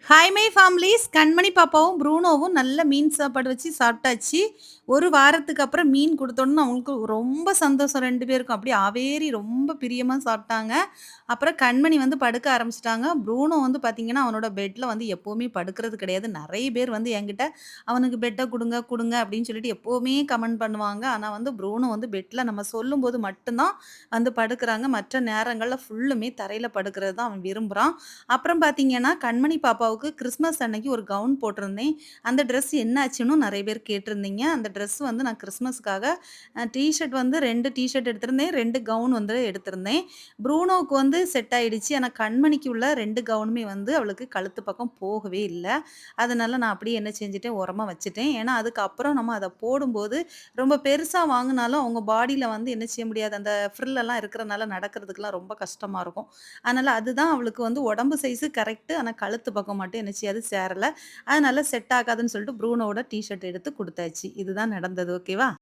Hi my families! கண்மணி பாப்பாவும், ப்ரூனோவும் நல்ல மீன் சாப்பாடு வச்சு சாப்பிட்டாச்சு. 1 வாரத்துக்கு அப்புறம் மீன் குடுத்தோனே அவங்களுக்கு ரொம்ப சந்தோஷம் 2 பேருக்கும். அப்படியே ஆவேரி ரொம்ப பிரியமா சாப்பிட்டாங்க. அப்புறம் கண்மணி வந்து படுக்க ஆரம்பிச்சுட்டாங்க. ப்ரூனோ வந்து பார்த்தீங்கன்னா, அவனோட பெட்ல வந்து எப்பவுமே படுக்கிறது கிடையாது. நெறைய பேர் வந்து என்கிட்ட, "அவனுக்கு பெட்ட குடுங்க, குடுங்க" அப்படின்னு சொல்லிட்டு எப்பவுமே கமெண்ட் பண்ணுவாங்க. ஆனா வந்து ப்ரூனோ வந்து பெட்ல நம்ம சொல்லும்போது மட்டும் தான் வந்து படுக்குறாங்க. மற்ற நேரங்கள்ல ஃபுல்லுமே தரையில படுக்கிறது தான் அவன் விரும்புறான். அப்புறம் பார்த்தீங்கன்னா, கண்மணி பாப்பாவுக்கு கிறிஸ்மஸ் அன்னைக்கு ஒரு கவுன் போட்டிருந்தேன். அந்த ட்ரெஸ் என்ன ஆச்சுன்னும் நெறைய பேர் கேட்டிருந்தீங்க. அந்த ட்ரெஸ் வந்து நான் கிறிஸ்மஸ்க்காக டீ ஷர்ட் வந்து 2 டீ ஷர்ட் எடுத்திருந்தேன். 2 கவுன் வந்து எடுத்திருந்தேன். ப்ரூனோவுக்கு வந்து செட் ஆயிடுச்சு. ஆனா கண்மணிக்கு உள்ள 2 கவுனுமே வந்து அவளுக்கு கழுத்து பக்கம் போகவே இல்ல. அதனால நான் அப்படியே என்ன செஞ்சுட்டேன், ஓரமா வச்சுட்டேன். ஏன்னா, அதுக்கப்புறம் நம்ம அத போடும்போது ரொம்ப பெருசா வாங்குனாலும் அவங்க பாடியில வந்து என்ன செய்ய முடியாது. அந்த ஃப்ரில் எல்லாம் இருக்கிறனால நடக்கிறதுக்குலாம் ரொம்ப கஷ்டமா இருக்கும். அதனால அதுதான் அவளுக்கு வந்து உடம்பு சைஸு கரெக்ட்டு. ஆனா கழுத்து பக்கம் மட்டும் என்ன செய்யாது சேரல. அதனால செட் ஆகாதுன்னு சொல்லிட்டு ப்ரூனோட டீ ஷர்ட் எடுத்து குடுத்தாச்சு. இதுதான் நடந்தது. ஓகேவா?